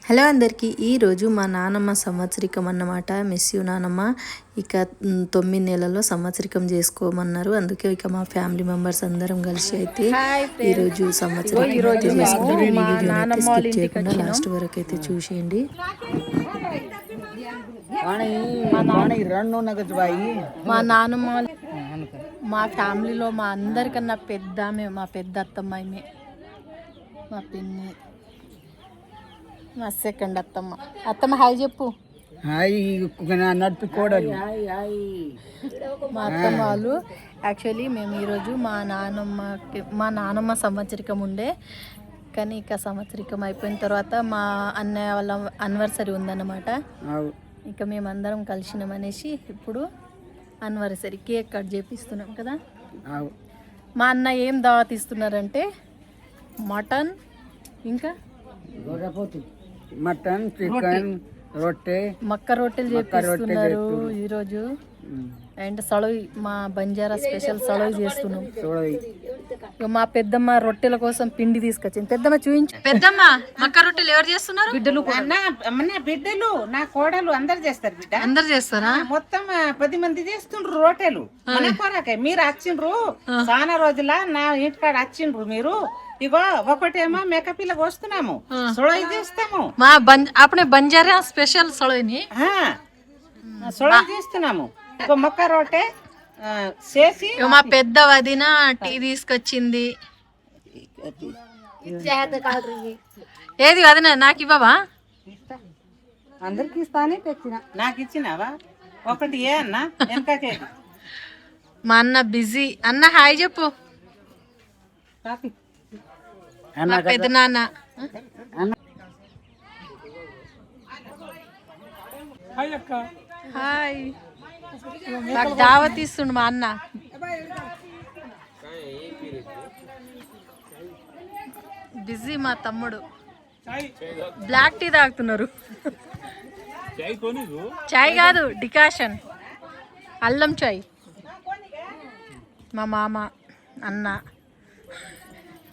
Hello అందరికీ ఈరోజు మా నానమ్మ సంవత్సరికం అన్నమాట. మిస్ యూ నానమ్మ. ఇక 9 నెలల్లో సంవత్సరికం చేసుకోమన్నారు. అందుకే ఇక మా ఫ్యామిలీ మెంబర్స్ అందరం కలిసి అయితే ఈరోజు సంవత్సరికం అయితే చేసుకుంటాం. ఈ వీడియోని అయితే స్కిప్ చేయకుండా లాస్ట్ వరకు అయితే చూసేయండి. మా నానమ్మ మా ఫ్యామిలీలో మా అందరికన్నా పెద్ద మా పెద్ద అత్తమ్మాయి, మా పిన్ని, మా సెకండ్ అత్తమ్మ హాయ్ చెప్పు. మా అత్తమ్మ వాళ్ళు యాక్చువల్లీ మేము ఈరోజు మా నానమ్మ సంవత్సరికం ఉండే, కానీ ఇక సంవత్సరికం అయిపోయిన తర్వాత మా అన్నయ్య వాళ్ళ అనివర్సరీ ఉందన్నమాట. ఇక మేమందరం కలిసినామనేసి ఇప్పుడు అనివర్సరీ కేక్ కట్ చేపిస్తున్నాం కదా. మా అన్న ఏం దావత్ ఇస్తున్నారంటే మటన్, ఇంకా మటన్, చికెన్, రొట్టె, మక్క రొట్టెలు చేపిస్తున్నారు ఈరోజు. అండ్ సళోయ్, మా బంజారా స్పెషల్ సళోయ్ చేస్తున్నాం. మా పెద్దమ్మ రొట్టెల కోసం పిండి తీసుకొచ్చింది. పెద్దమ్మ చూపించు. పెద్దమ్మ మక్క రొట్టెలు ఎవరు చేస్తున్నారు? బిడ్డలు నా కోడలు అందరు చేస్తారు. బిడ్డ అందరు చేస్తారా? మొత్తం 10 మంది చేస్తుండ్రు రొట్టెలు. మన కొరకే మీరు వచ్చిండ్రు, చాలా రోజుల నా ఇంటికాడ వచ్చిండ్రు మీరు. ఇగో ఒకటేమో మేకపిల్ల కోస్తున్నాము, సొళయి చేస్తాము. మా అప్పుడే బంజారా స్పెషల్ సళోయ్ని సొళయి చేస్తున్నాము. ఇగో మొక్క రొట్టె చేసి మా పెద్ద వదిన టీ తీసుకొచ్చింది. ఏది వదిన నాకు ఇవ్వవా? అందరికి ఇస్తానే తెచ్చిన. నాకు ఇచ్చినావా? ఒకటి ఏ అన్న వెనకకే. మా అన్న బిజీ. అన్న హాయ్ చెప్పు. మా పెద్ద నాన్న హాయ్. నాకు దావత్ ఇస్తుండు మా అన్న. బిజీ మా తమ్ముడు. బ్లాక్ టీ తాగుతున్నారు. చాయ్ కాదు, డికాషన్, అల్లం చాయ్. మా మామ, అన్న,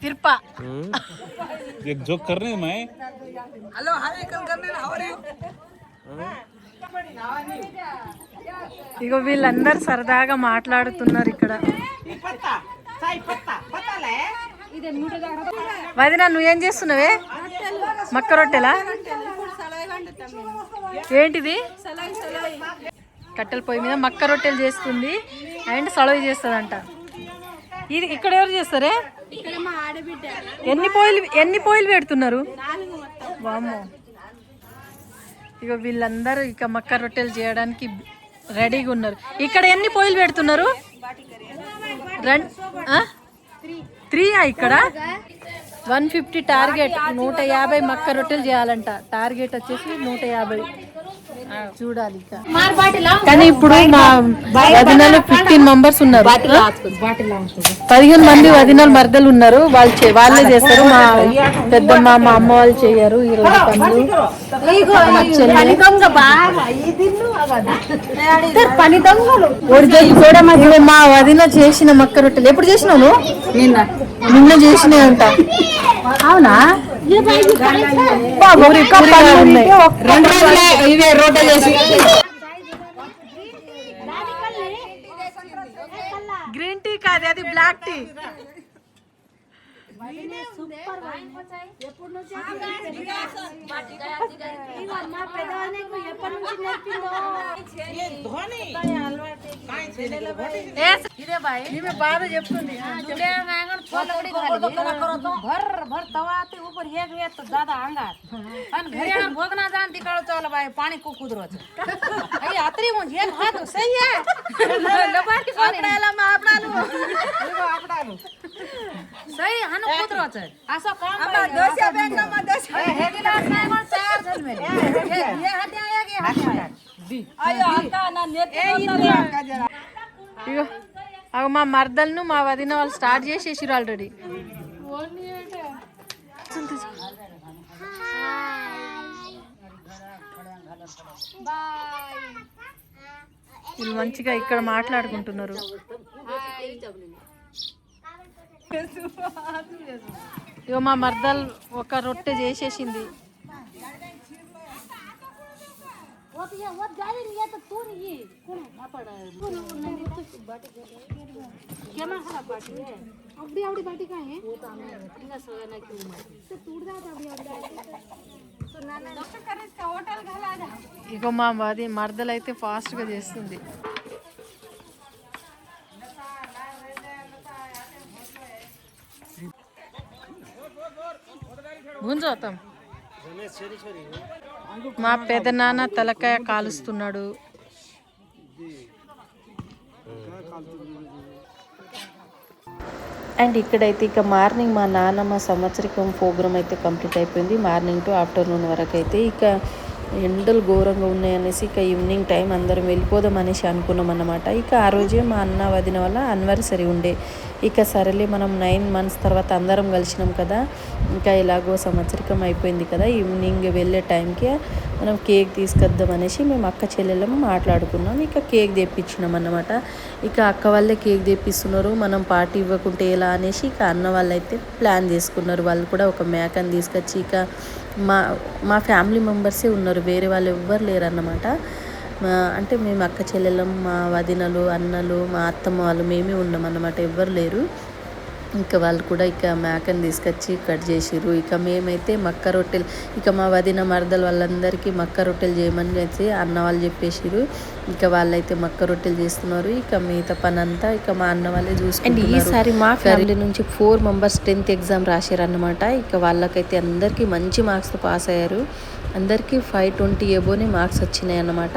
कृपा एक जोक करने में हेलो हाय कल करने ना हो रहे हो. ఇగో వీళ్ళందరూ సరదాగా మాట్లాడుతున్నారు ఇక్కడ. వదిన నువ్వేం చేస్తున్నావే? మక్క రొట్టెలా? ఏంటిది? కట్టెల పొయ్యి మీద మక్క రొట్టెలు చేస్తుంది అండ్ సళవి చేస్తుందంట. ఇది ఇక్కడ ఎవరు చేస్తారే? ఎన్ని పోయిలు పెడుతున్నారు? వామ్మో. ఇక వీళ్ళందరూ ఇక మక్క రొట్టెలు చేయడానికి రెడీగా ఉన్నారు. ఇక్కడ ఎన్ని పోయిలు పెడుతున్నారు? 3 ఇక్కడ 150 టార్గెట్. 150 మక్క రొట్టెలు చేయాలంట. టార్గెట్ వచ్చేసి 150. చూడాలి ఇక. కానీ ఇప్పుడు మా వదినలు 15 మెంబర్స్ ఉన్నారు. 15 మంది వదినలు మర్దలు ఉన్నారు. వాళ్ళే చేస్తారు. మా పెద్దమ్మ, మా అమ్మ వాళ్ళు చేయరు ఈరోజు పనులు. మా వదిన చేసిన మక్క రొట్టెలు ఎప్పుడు చేసినావు? నిన్న చేసినాయి అంట. అవునా? గ్రీన్ టీ కాదు, అది బ్లాక్ టీ. ఇదే బాయ్ ఈమె బాధ చెప్తుంది. दादा अंगार आणि घरी आणून भोगना जाण तिकडं चाल बाई पाणी कुकुदरोच आई आतरी म्हणजे एक हात सही आहे लबाकी आपडाला मा आपडालो आपडालो सही हान कुदरोच असं काम आम्हा दोस्या बँका मा दोस्या हे गिलास नाही पण तयार झाल मेले हे हात आया गे हात आयो आता ना नेत का जरा ఇగో అగ మా మర్దలను మా వదిన వాళ్ళు స్టార్ట్ చేసేసిరు ఆల్రెడీ. వీళ్ళు మంచిగా ఇక్కడ మాట్లాడుకుంటున్నారు. ఇగో మా మర్దల్ ఒక రొట్టె చేసేసింది. ఇక మా మరదలైతే ఫాస్ట్గా చేస్తుంది. గుంజోతాం. మా పెదనాన్న తలకాయ కాలుస్తున్నాడు. అండ్ ఇక్కడైతే ఇక మార్నింగ్ మా నాన్నమ్మ సంవత్సరికం ప్రోగ్రామ్ అయితే కంప్లీట్ అయిపోయింది. మార్నింగ్ టు ఆఫ్టర్నూన్ వరకు అయితే ఇక ఎండలు ఘోరంగా ఉన్నాయనేసి ఇక ఈవినింగ్ టైం అందరం వెళ్ళిపోదాం అనేసి అనుకున్నాం అన్నమాట. ఇక ఆ రోజే మా అన్న వదిన వల్ల యానివర్సరీ ఉండే. ఇక సరేలే మనం 9 months తర్వాత అందరం కలిసినాం కదా, ఇంకా ఎలాగో సంవత్సరికం అయిపోయింది కదా, ఈవినింగ్ వెళ్ళే టైంకి మనం కేక్ తీసుకొద్దాం అనేసి మేము అక్క చెల్లెళ్ళము మాట్లాడుకున్నాం. ఇక కేక్ తెప్పించినాం అన్నమాట. ఇక అక్క వాళ్ళే కేక్ తెప్పిస్తున్నారు, మనం పార్టీ ఇవ్వకుంటే ఎలా అనేసి ఇక అన్న వాళ్ళు అయితే ప్లాన్ చేసుకున్నారు. వాళ్ళు కూడా ఒక మేకని తీసుకొచ్చి ఇక మా ఫ్యామిలీ మెంబర్సే ఉన్నారు, వేరే వాళ్ళు ఎవ్వరు లేరు అన్నమాట. అంటే మేము అక్క చెల్లెళ్ళం, మా వదినలు, అన్నలు, మా అత్తమ్మ వాళ్ళు మేమే ఉన్నాం అన్నమాట, ఎవ్వరు లేరు. ఇంకా వాళ్ళు కూడా ఇక మేకని తీసుకొచ్చి కట్ చేసిర్రు. ఇక మేమైతే మక్క రొట్టెలు, ఇక మా వదిన మరదలు వాళ్ళందరికీ మక్క రొట్టెలు చేయమని అయితే అన్న వాళ్ళు చెప్పేసిర్రు. ఇక వాళ్ళైతే మక్క రొట్టెలు చేస్తున్నారు. ఇక మిగతా పని అంతా ఇక మా అన్న వాళ్ళే చూసుకుంటున్నారు. ఈసారి మా ఫ్యామిలీ నుంచి 4 members 10th ఎగ్జామ్ రాశారు అన్నమాట. ఇక వాళ్ళకైతే అందరికీ మంచి మార్క్స్తో పాస్ అయ్యారు. అందరికీ 520 ఎబోనే మార్క్స్ వచ్చినాయి అన్నమాట.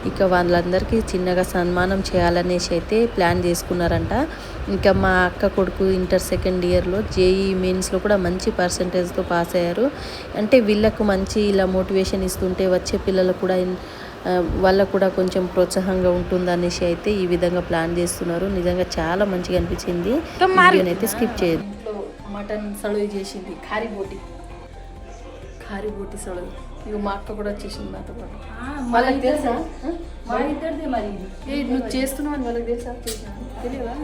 ఇక వాళ్ళందరికీ చిన్నగా సన్మానం చేయాలనేసి అయితే ప్లాన్ చేసుకున్నారంట. ఇంకా మా అక్క కొడుకు ఇంటర్ 2nd yearలో జేఈ మెయిన్స్లో కూడా మంచి పర్సంటేజ్తో పాస్ అయ్యారు. అంటే వీళ్ళకు మంచి ఇలా మోటివేషన్ ఇస్తుంటే వచ్చే పిల్లలకు కూడా వాళ్ళకు కూడా కొంచెం ప్రోత్సాహంగా ఉంటుంది అనేసి అయితే ఈ విధంగా ప్లాన్ చేస్తున్నారు. నిజంగా చాలా మంచిగా అనిపించింది. వీడియోనైతే స్కిప్ చేయదు. ఇంట్లో మటన్ సళవి చేసింది, కారీ బోటి సళవి. ఇక మా అక్క కూడా వచ్చేసింది నాతో పాటు. వాళ్ళకి తెలుసా మరి నువ్వు చేస్తున్నావు అని వాళ్ళకి తెలుసా? తెలియదా?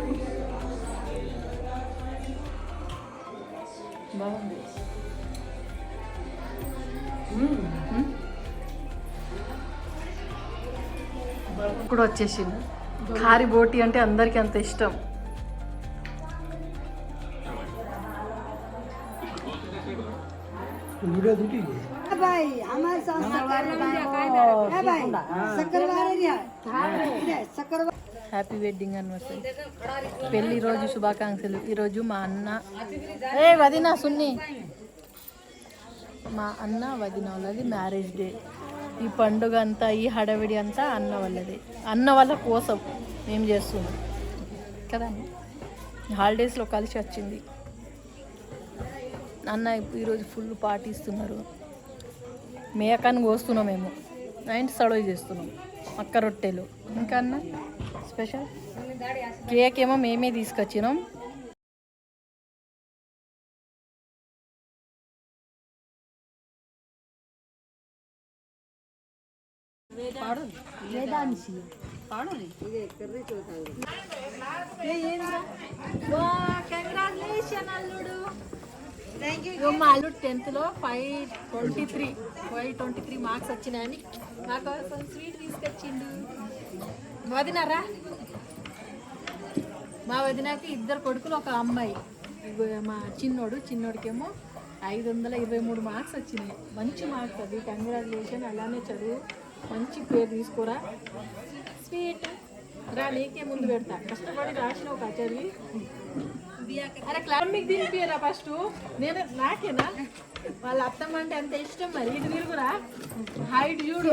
బాగుంది. కూడా వచ్చేసింది. కారీ బోటి అంటే అందరికీ అంత ఇష్టం. హ్యాపీ వెడ్డింగ్ యానివర్సరీ, పెళ్లి రోజు శుభాకాంక్షలు. ఈరోజు మా అన్న వదిన సున్ని, మా అన్న వదిన వాళ్ళది మ్యారేజ్ డే. ఈ పండుగ అంతా, ఈ హడావిడి అంతా అన్న వాళ్ళది. అన్న వాళ్ళ కోసం మేము చేస్తున్నాం కదా. హాలిడేస్లో కలిసి వచ్చింది. అన్న ఈరోజు ఫుల్ పార్టీ ఇస్తున్నారు. మేకను కోస్తున్నాం మేము, నైట్ సడవి చేస్తున్నాం, మక్క రొట్టెలు. ఇంకా అన్న స్పెషల్ కేక్ ఏమో మేమే తీసుకొచ్చినాం. మా అల్లుడు 10thలో 523 మార్క్స్ వచ్చినాయని మా కోసం స్వీట్ తీసుకొచ్చిండు. వదినారా? మా వదినకి 2 కొడుకులు, 1 అమ్మాయి. మా చిన్నోడికేమో 523 మార్క్స్ వచ్చినాయి. మంచి మార్క్స్, అది కంగ్రాచులేషన్. అలానే చదువు, మంచి పేరు తీసుకోరా. స్వీట్ రా, నీకే ముందు పెడతా. కష్టపడి రాసిన ఒక చదివి. అరే క్లాస్ మీకు తినిపియరా ఫస్ట్? నేను నాకేనా? వాళ్ళ అత్తమ్మ అంటే అంత ఇష్టం. మరి ఇది తిరుగురా, హైట్ చూడు.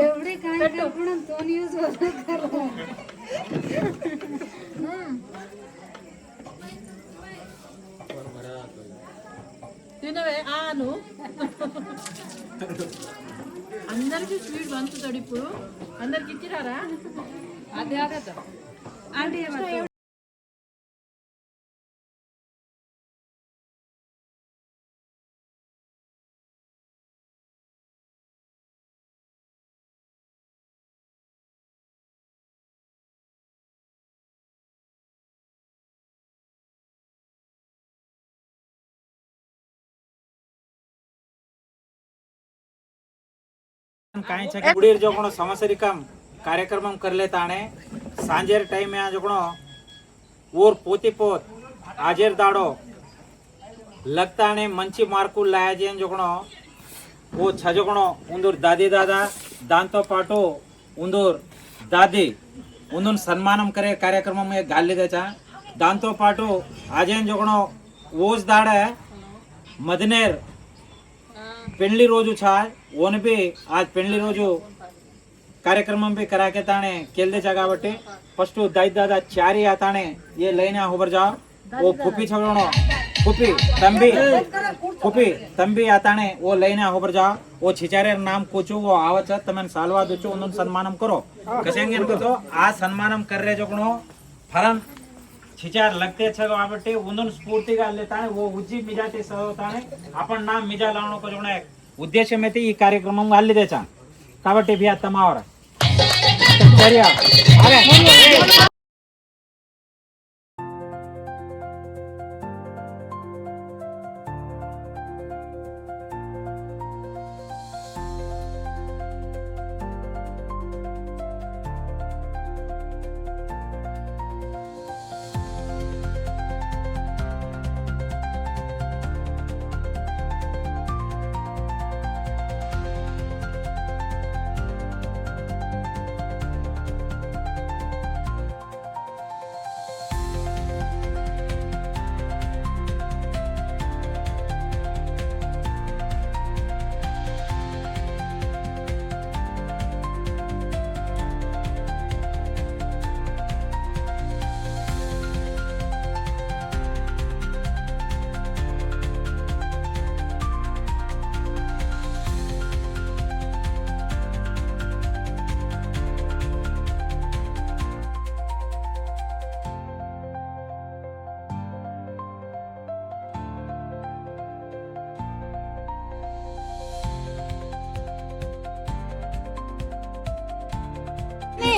తినవే ఆను. అందరికి స్వీట్ పంచుతాడు ఇప్పుడు. అందరికి ఇచ్చిరారా? అదే काहीं गुड़ीर जो कोनो संवत्सरिकम कार्यक्रम कर लेता आने सांजेर टाइम में जो कोनो ओर पोती पोत आजेर दाड़ो लगता आने मंची मार्कु लाया जेन जो कोनो वो छजो कोनो उंदूर दादी दादा दांतो पाटो उंदूर दादी उंदूर सन्मानम करे कार्यक्रम में गाली देचा दांतो पाटो आजेन जो कोनो वोज दाड़ा मदनेर పెళ్లి రోజు छा ओन भी आज పెళ్లి రోజు कार्यक्रम भी करा के ताने केल दे కాబట్టి फर्स्ट दाई दादा चारी आताने ये लेना होबर जाओ वो फुपी छवणो फुपी तंबी आताने वो लेना होबर जाओ वो छिचारे नाम कोचो वो आवच तमन सालवा दोचो उन सन्मानम करो कसेंगे इनको तो आज सन्मानम कर रहे जो कोनो फरन छिचार लगते కాబట్టి ఉందును స్ఫూర్తిగా లేతానే ఓ ఉజ్జి మిజాతే సహతానే आपण नाम मिजा लावणो को जोने उद्देश्य में ఈ కార్యక్రమం అల్లిదేచా కాబట్టి भी तमावर चलिए अरे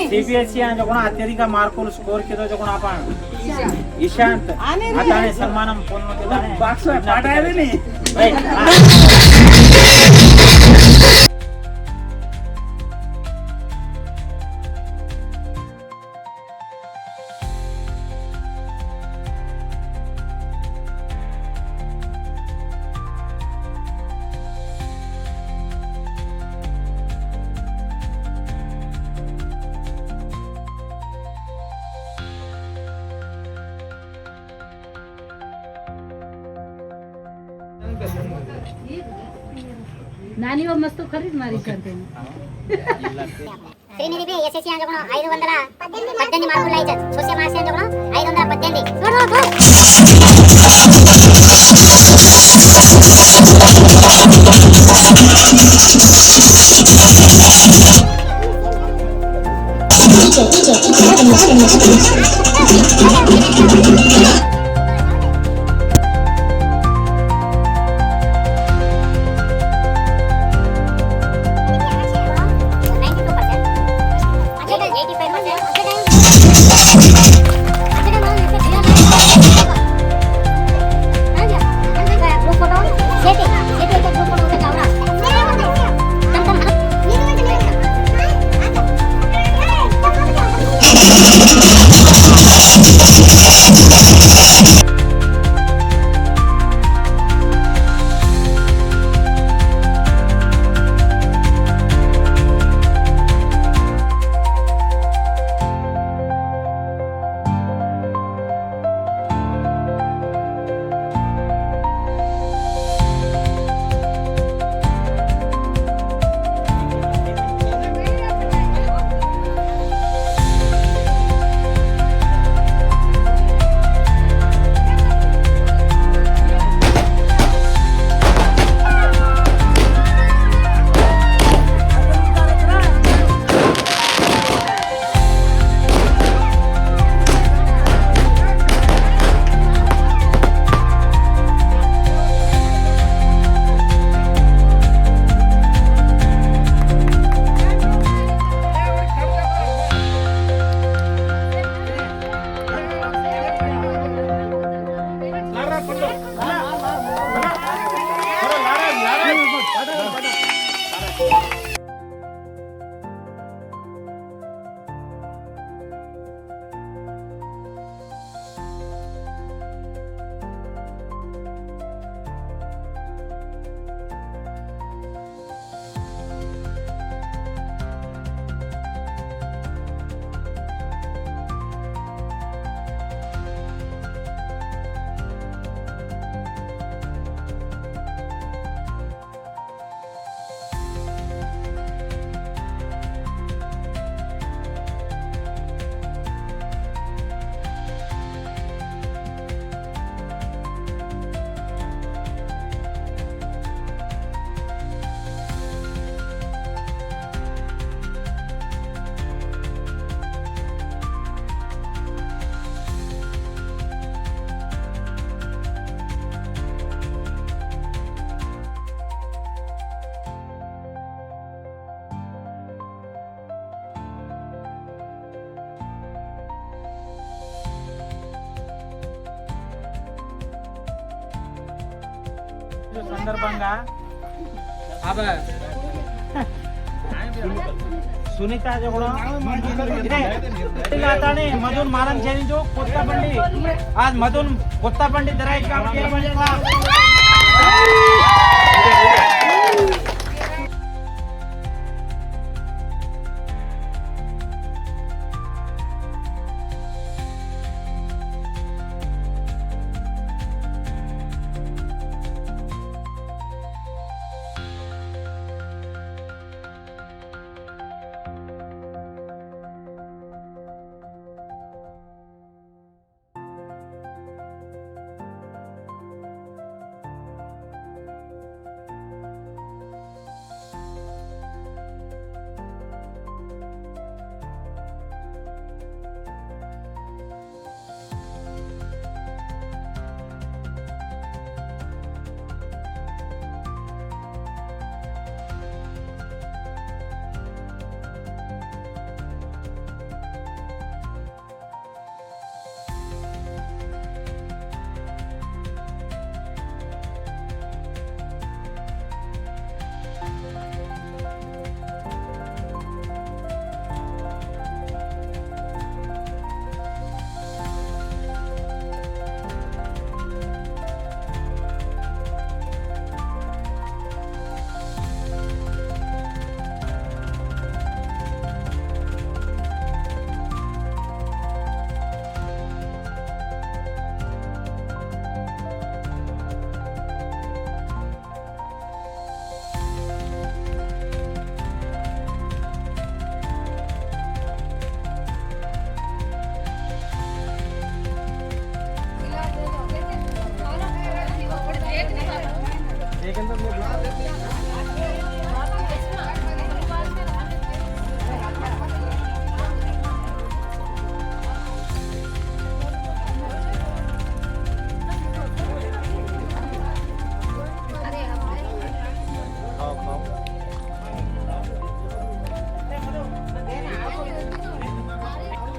सीबीएसई जो कोण अत्यधिक मार्कुल स्कोर केतो जो कोण आपण ईशांत आताने सन्मानम पूर्ण केताने बाक्स पाठावे नी नानी वो मस्त खरीद मारी करते हैं శ్రీనిధి బి ఎస్ఎస్సి అంజకును 518 మార్కులు లైచ సోషల్ మార్క్స్ అంజకును 518 92% సందర్భంగా सुनीता जगड़ो मधुन मारन चेंज कोत्ता बंडी आज मधुन कोत्ता बंडी दराई का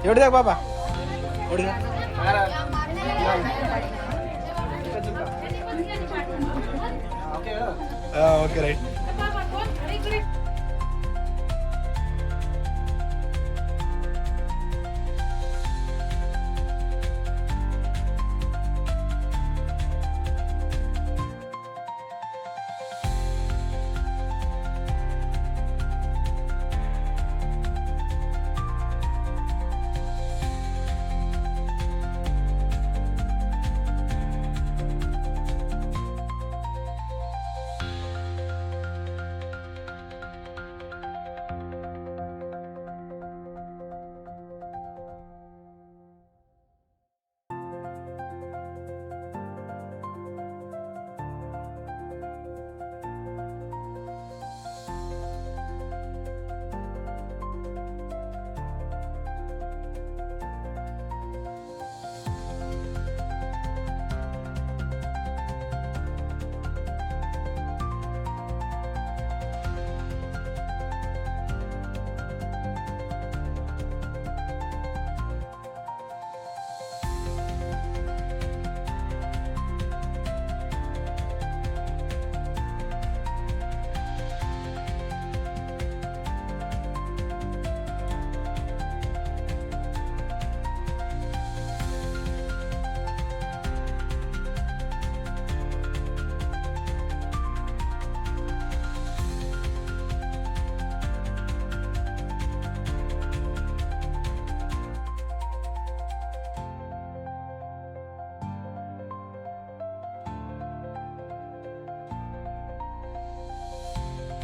एवढे द्या बाबा ओके राईट